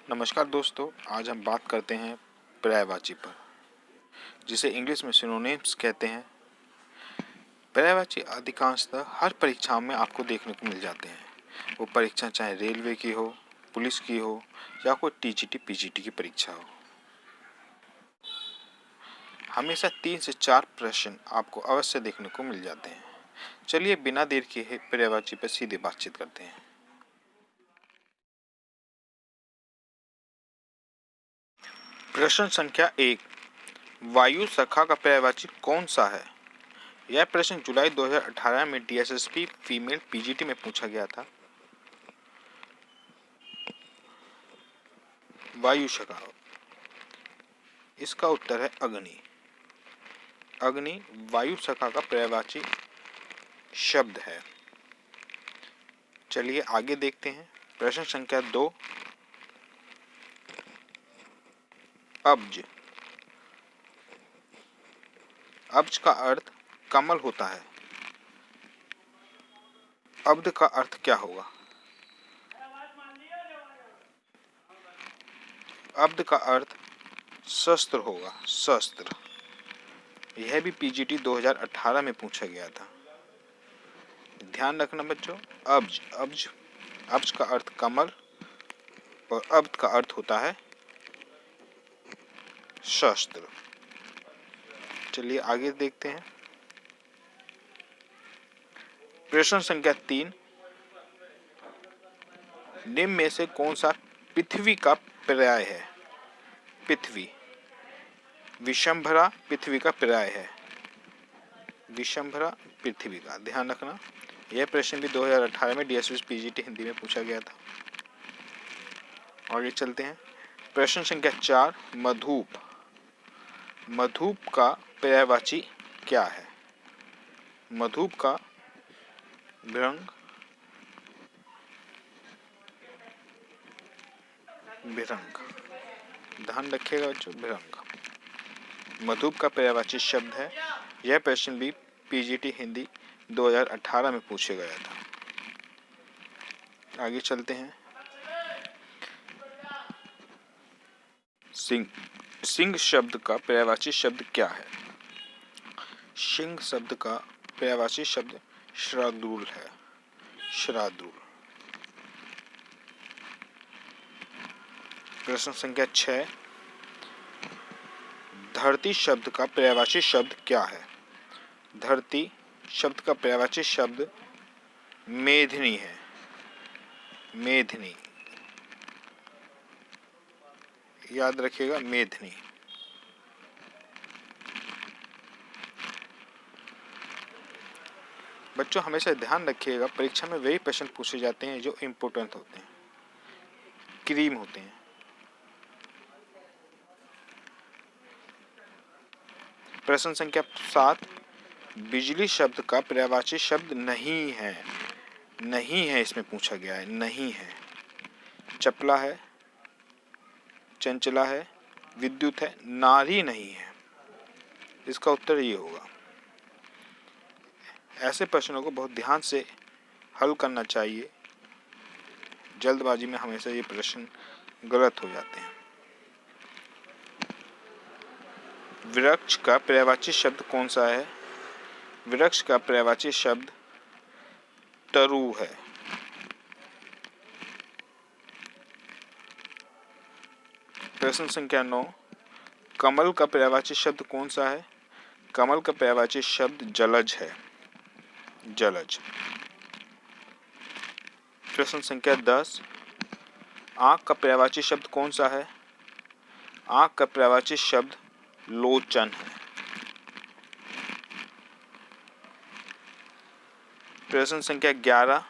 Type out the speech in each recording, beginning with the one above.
नमस्कार दोस्तों, आज हम बात करते हैं पर्यायवाची पर, जिसे इंग्लिश में सिनोनिम्स कहते हैं। पर्यायवाची अधिकांशतः हर परीक्षाओं में आपको देखने को मिल जाते हैं। वो परीक्षा चाहे रेलवे की हो, पुलिस की हो या कोई टीजीटी पीजीटी की परीक्षा हो, हमेशा 3 से 4 प्रश्न आपको अवश्य देखने को मिल जाते हैं। चलिए बिना देर किए पर्यायवाची पर सीधे बातचीत करते हैं। प्रश्न संख्या 1, वायु शाखा का पर्यायवाची कौन सा है? यह प्रश्न जुलाई 2018 में डीएसएसपी फीमेल पीजीटी में पूछा गया था। वायु शाखा, इसका उत्तर है अग्नि। अग्नि वायु शाखा का पर्यायवाची शब्द है। चलिए आगे देखते हैं। प्रश्न संख्या 2, अब्ज। अब्ज का अर्थ कमल होता है। अब्द का अर्थ क्या होगा? अब्द का अर्थ शस्त्र होगा, शस्त्र। यह भी पीजीटी 2018 में पूछा गया था। ध्यान रखना बच्चों, अब्ज अब्ज अब्ज का अर्थ कमल और अब्द का अर्थ होता है शस्त्र। चलिए आगे देखते हैं। प्रश्न संख्या 3, निम्न में से कौन सा पृथ्वी का पर्याय है? पृथ्वी, विशंभरा पृथ्वी का पर्याय है। विशंभरा पृथ्वी का, ध्यान रखना। यह प्रश्न भी 2018 में डीएसएस पीजीटी हिंदी में पूछा गया था। आगे चलते हैं। प्रश्न संख्या 4, मधुप। मधुप का पर्यायवाची क्या है? मधुप का भृंग, भिरंग, ध्यान रखिएगा बच्चों, भिरंग मधुप का पर्यायवाची शब्द है। यह प्रश्न भी पीजीटी हिंदी 2018 में पूछा गया था। आगे चलते हैं। सिंह। सिंह शब्द का पर्यायवाची शब्द क्या है? सिंह शब्द का पर्यायवाची शब्द शार्दूल है। शार्दूल। प्रश्न संख्या 6, धरती शब्द का पर्यायवाची शब्द क्या है? धरती शब्द का पर्यायवाची शब्द मेदिनी है। मेदिनी, याद रखिएगा, मेदिनी। बच्चों हमेशा ध्यान रखिएगा, परीक्षा में वही प्रश्न पूछे जाते हैं जो इम्पोर्टेंट होते हैं, क्रीम होते हैं। प्रश्न संख्या 7, बिजली शब्द का पर्यायवाची शब्द नहीं है। नहीं है इसमें पूछा गया है, नहीं है। चपला है, चंचला है, विद्युत है, नारी नहीं है। इसका उत्तर ये होगा। ऐसे प्रश्नों को बहुत ध्यान से हल करना चाहिए। जल्दबाजी में हमेशा ये प्रश्न गलत हो जाते हैं। वृक्ष का पर्यायवाची शब्द कौन सा है? वृक्ष का पर्यायवाची शब्द तरु है। प्रश्न संख्या 9, कमल का पर्यायवाची शब्द कौन सा है? कमल का पर्यायवाची शब्द जलज है। जलज। प्रश्न संख्या 10, आंख का पर्यायवाची शब्द कौन सा है? आंख का पर्यायवाची शब्द लोचन है। प्रश्न संख्या 11,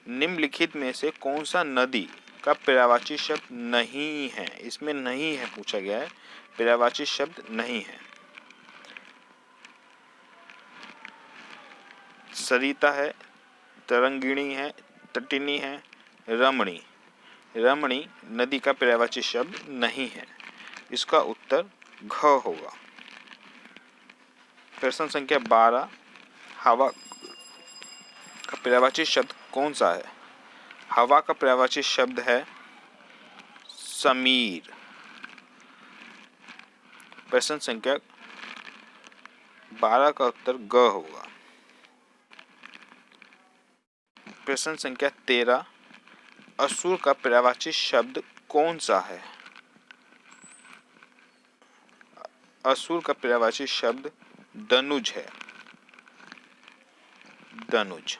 निम्नलिखित में से कौन सा नदी का पर्यायवाची शब्द नहीं है? इसमें नहीं है पूछा गया है, पर्यायवाची शब्द नहीं है। सरिता है, तरंगिणी है, तटिनी है, रमणी। रमणी नदी का पर्यायवाची शब्द नहीं है। इसका उत्तर घ होगा। प्रश्न संख्या 12, हवा का पर्यायवाची शब्द कौन सा है? हवा का पर्यायवाची शब्द है समीर। प्रश्न संख्या 12 का उत्तर ग होगा। प्रश्न संख्या 13, असुर का पर्यायवाची शब्द कौन सा है? असुर का पर्यायवाची शब्द दनुज है। दनुज।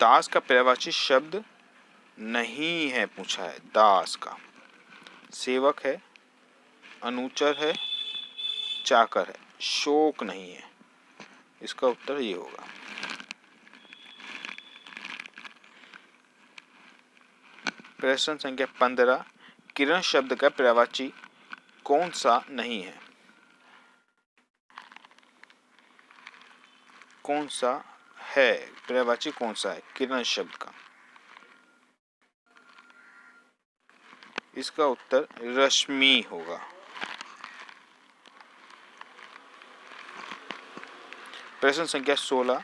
दास का पर्यायवाची शब्द नहीं है पूछा है। दास का सेवक है, अनुचर है, चाकर है, शोक नहीं है। इसका उत्तर ये होगा। प्रश्न संख्या 15, किरण शब्द का पर्यायवाची कौन सा नहीं है? कौन सा है? पर्यायवाची कौन सा है किरण शब्द का? इसका उत्तर रश्मि होगा। प्रश्न संख्या 16,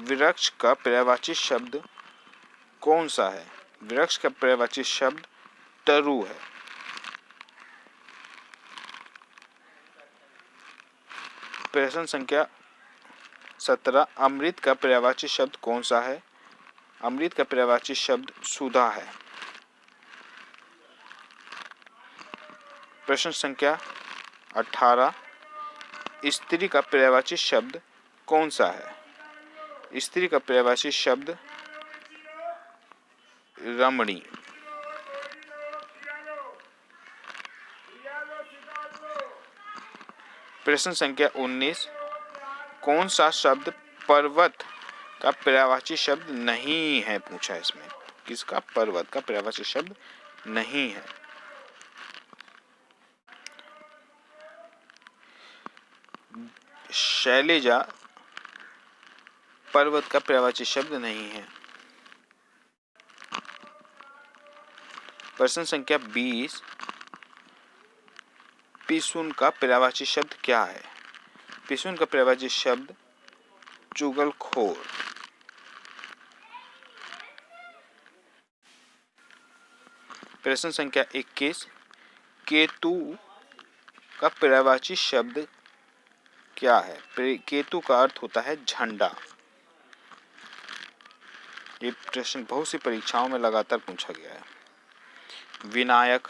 वृक्ष का पर्यायवाची शब्द कौन सा है? वृक्ष का पर्यायवाची शब्द तरु है। प्रश्न संख्या 17, अमृत का पर्यायवाची शब्द कौन सा है? अमृत का पर्यायवाची शब्द सुधा है। प्रश्न संख्या 18, स्त्री का पर्यायवाची शब्द कौन सा है? स्त्री का पर्यायवाची शब्द रमणी। प्रश्न संख्या 19, कौन सा शब्द पर्वत का पर्यायवाची शब्द नहीं है पूछा है इसमें। किसका? पर्वत का पर्यायवाची शब्द नहीं है। शैलजा पर्वत का पर्यायवाची शब्द नहीं है। प्रश्न संख्या 20, पिसुन का पर्यायवाची शब्द क्या है? पिसुन का पर्यायवाची शब्द चुगलखोर। प्रश्न संख्या 21, केतु का पर्यायवाची शब्द क्या है? केतु का अर्थ होता है झंडा। ये प्रश्न बहुत सी परीक्षाओं में लगातार पूछा गया है। विनायक।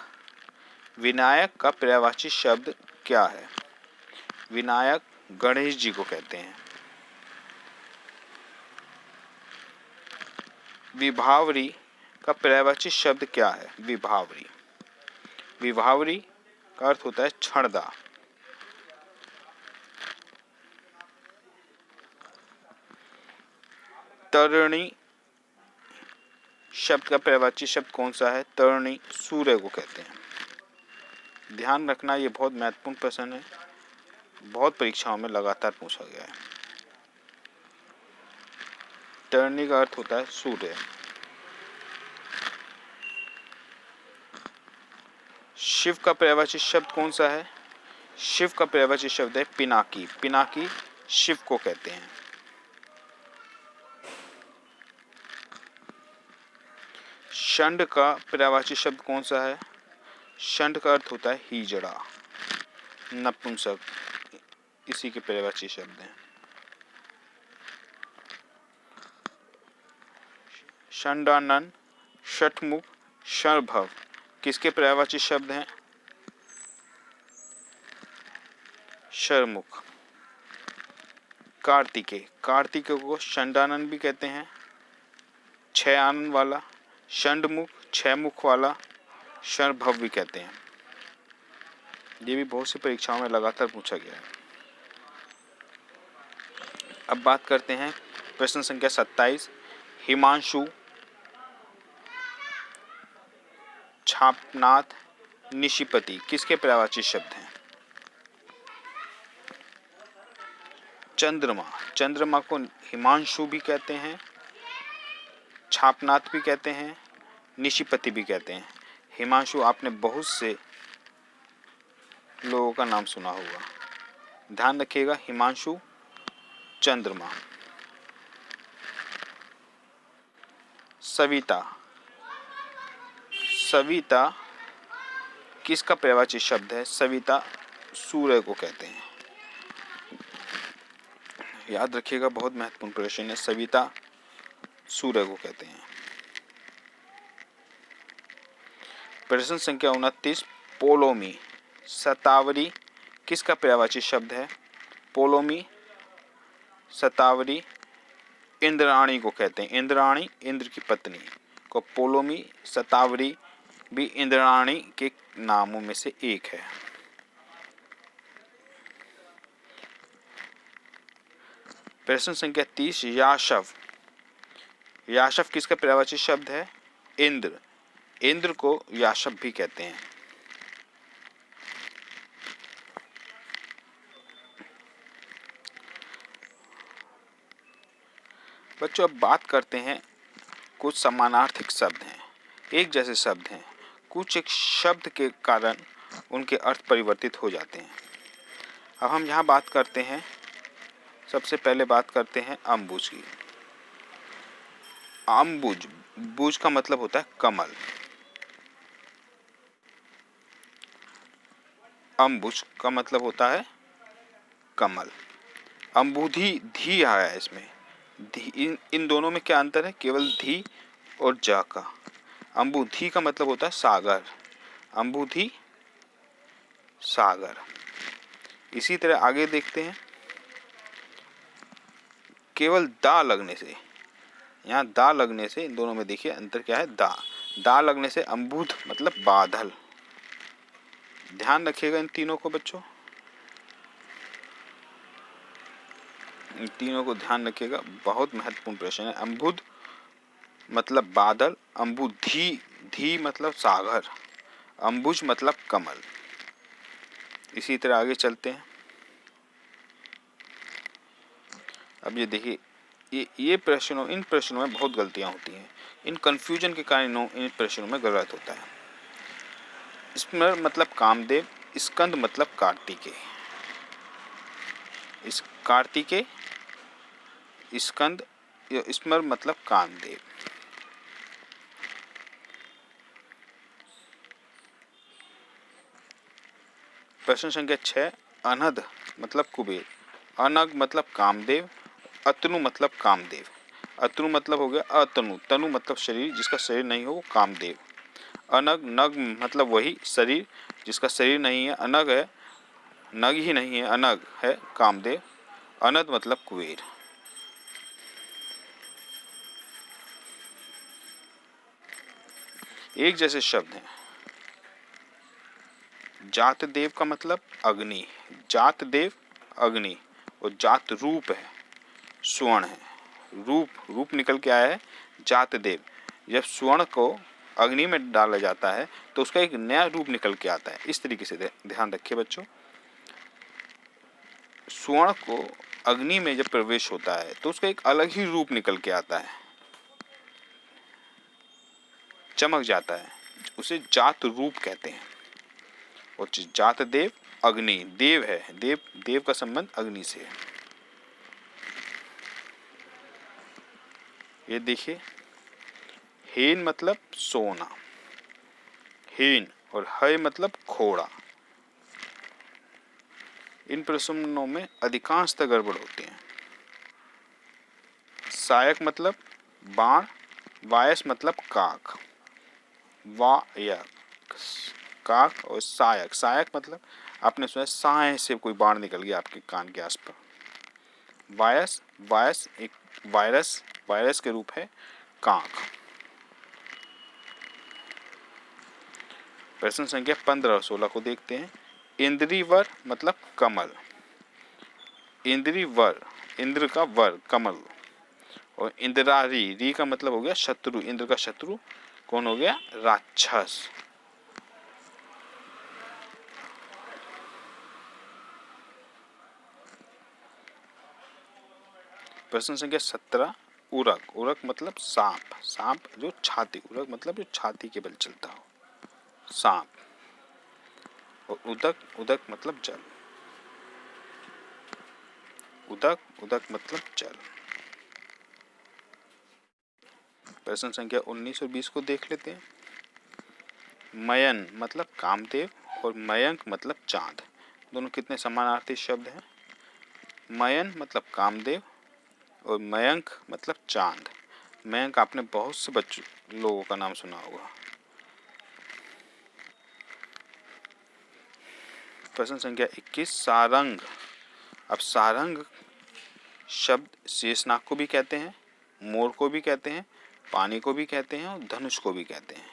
विनायक का पर्यायवाची शब्द क्या है? विनायक गणेश जी को कहते हैं। विभावरी का पर्यायवाची शब्द क्या है? विभावरी। विभावरी का अर्थ होता है क्षणदा। तरणी शब्द का पर्यायवाची शब्द कौन सा है? तरणी सूर्य को कहते हैं। ध्यान रखना, ये बहुत महत्वपूर्ण प्रश्न है, बहुत परीक्षाओं में लगातार पूछा गया है। तरणी का अर्थ होता है सूर्य। शिव का पर्यायवाची शब्द कौन सा है? शिव का पर्यायवाची शब्द है पिनाकी। पिनाकी शिव को कहते हैं। षंड का पर्यायवाची शब्द कौन सा है? षंड का अर्थ होता है हिजड़ा, नपुंसक। इसी के पर्यायवाची शब्द हैं। षंडानन, षटमुख, शरभव किसके पर्यायवाची शब्द हैं? शरमुख। कार्तिकेय। कार्तिकेय को षंडानन भी कहते हैं, 6 आनन वाला, षंडमुख 6 मुख वाला, शरभव भी कहते हैं। ये भी बहुत सी परीक्षाओं में लगातार पूछा गया है। अब बात करते हैं प्रश्न संख्या 27, हिमांशु, छापनाथ, निशिपति किसके पर्यायवाची शब्द हैं? चंद्रमा। चंद्रमा को हिमांशु भी कहते हैं, छापनाथ भी कहते हैं, निशिपति भी कहते हैं। हिमांशु आपने बहुत से लोगों का नाम सुना होगा, ध्यान रखिएगा। हिमांशु, चंद्रमा। सविता, सविता किसका पर्यायवाची शब्द है? सविता सूर्य को कहते हैं। याद रखिएगा, बहुत महत्वपूर्ण प्रश्न है। सविता सूर्य को कहते हैं। प्रश्न संख्या 29, पोलोमी, शतावरी किसका पर्यायवाची शब्द है? पोलोमी, शतावरी इंद्राणी को कहते हैं। इंद्राणी इंद्र की पत्नी को पोलोमी, शतावरी भी इंद्राणी के नामों में से एक है। प्रश्न संख्या 30, याशव, याशव किसका पर्यायवाची शब्द है? इंद्र, इंद्र को याशव भी कहते हैं। बच्चों अब बात करते हैं, कुछ समानार्थिक शब्द हैं, एक जैसे शब्द हैं, कुछ एक शब्द के कारण उनके अर्थ परिवर्तित हो जाते हैं। अब हम यहाँ बात करते हैं, सबसे पहले बात करते हैं अम्बुज की। अम्बुज, बुज का मतलब होता है कमल। अम्बुज का मतलब होता है कमल। अम्बुधि, धी आया है इसमें। इन दोनों में क्या अंतर है? केवल धी और जा का। अम्बुधि का मतलब होता है सागर। अम्बुधि, सागर। इसी तरह आगे देखते हैं, केवल दा लगने से, यहाँ दा लगने से इन दोनों में देखिए अंतर क्या है? दा लगने से अम्बुध मतलब बादल। ध्यान रखिएगा इन तीनों को बच्चों, इन तीनों को ध्यान रखिएगा, बहुत महत्वपूर्ण प्रश्न है। अम्बुध मतलब बादल, अम्बुधि, धी मतलब सागर, अम्बुज मतलब कमल। इसी तरह आगे चलते हैं। अब ये देखिए, ये प्रश्नों, इन प्रश्नों में बहुत गलतियां होती हैं। इन कंफ्यूजन के कारण इन प्रश्नों में गलत होता है। स्मर मतलब कामदेव, स्कंद मतलब कार्तिकेय। इस कार्तिकेय, स्कंद, स्मर मतलब कामदेव। प्रश्न संख्या 6, अनध मतलब कुबेर, अनग मतलब कामदेव, अतनु मतलब कामदेव। अतनु मतलब हो गया अतनु, तनु मतलब शरीर, जिसका शरीर नहीं हो वो कामदेव। अनग, नग मतलब वही शरीर जिसका शरीर नहीं है, अनग है, नग ही नहीं है, अनग है कामदेव। अनद मतलब कुबेर। एक जैसे शब्द हैं। जात देव का मतलब अग्नि, जात देव अग्नि, और जात रूप है, स्वर्ण है। रूप निकल के आया है जात देव। जब स्वर्ण को अग्नि में डाला जाता है तो उसका एक नया रूप निकल के आता है। इस तरीके से ध्यान रखिए बच्चों, स्वर्ण को अग्नि में जब प्रवेश होता है तो उसका एक अलग ही रूप निकल के आता है, चमक जाता है, उसे जात रूप कहते हैं। और जात देव अग्नि, देव है, देव का संबंध अग्नि से है। ये देखिए, हेन मतलब सोना, हेन, और है मतलब घोड़ा। इन प्रश्नों में अधिकांशतः गड़बड़ होती है। सायक मतलब बाण, वायस मतलब काक, काक, और सायक, सायक मतलब आपने सुना साय से कोई बाण निकल गया आपके कान के आसपास। वायस एक वायरस के रूप है काक। प्रश्न संख्या 15 और 16 को देखते हैं। इंद्रीवर मतलब कमल, इंद्रीवर, इंद्र का वर कमल, और इंद्रारी, री का मतलब हो गया शत्रु, इंद्र का शत्रु कौन हो गया? राक्षस। प्रश्न संख्या 17, उरक, उरक मतलब सांप, सांप जो छाती, उरक मतलब जो छाती के बल चलता हो। सांप, और उदक, उदक मतलब जल, उदक, उदक मतलब जल। प्रश्न संख्या 19 और 20 को देख लेते हैं। मयन मतलब कामदेव और मयंक मतलब चांद, दोनों कितने समानार्थी शब्द हैं। मयन मतलब कामदेव और मयंक मतलब चांद। मयंक आपने बहुत से बच्चों लोगों का नाम सुना होगा। प्रश्न संख्या 21 सारंग। अब सारंग शब्द शेषनाग को भी कहते हैं, मोर को भी कहते हैं, पानी को भी कहते हैं और धनुष को भी कहते हैं।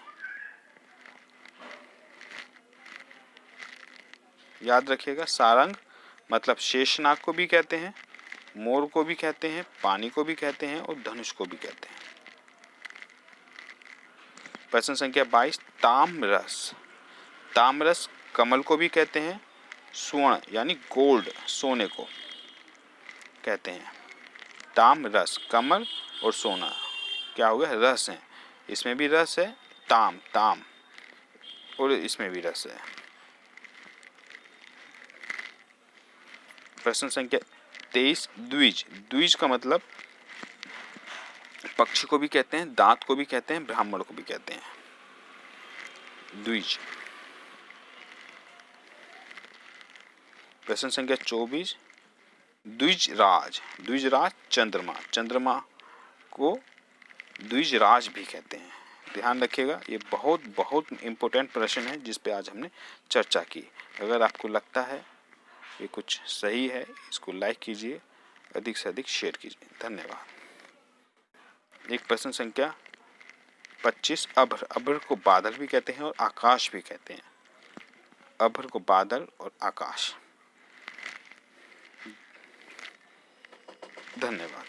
याद रखिएगा, सारंग मतलब शेषनाग को भी कहते हैं, मोर को भी कहते हैं, पानी को भी कहते हैं और धनुष को भी कहते हैं। प्रश्न संख्या 22 ताम्ररस। ताम्ररस कमल को भी कहते हैं, स्वर्ण यानी गोल्ड सोने को कहते हैं। ताम्ररस कमल और सोना क्या हो गया, रस है, इसमें भी रस है, ताम ताम, और इसमें भी रस है। प्रश्न संख्या 23 द्विज। द्विज का मतलब पक्षी को भी कहते हैं, दांत को भी कहते हैं, ब्राह्मण को भी कहते हैं, द्विज। प्रश्न संख्या 24 द्विजराज। द्विजराज चंद्रमा, चंद्रमा को द्विजराज भी कहते हैं। ध्यान रखिएगा, ये बहुत बहुत इम्पोर्टेंट प्रश्न है जिस पे आज हमने चर्चा की। अगर आपको लगता है ये कुछ सही है, इसको लाइक कीजिए, अधिक से अधिक शेयर कीजिए। धन्यवाद। एक प्रश्न संख्या 25 अभ्र। अभ्र को बादल भी कहते हैं और आकाश भी कहते हैं। अभ्र को बादल और आकाश। धन्यवाद।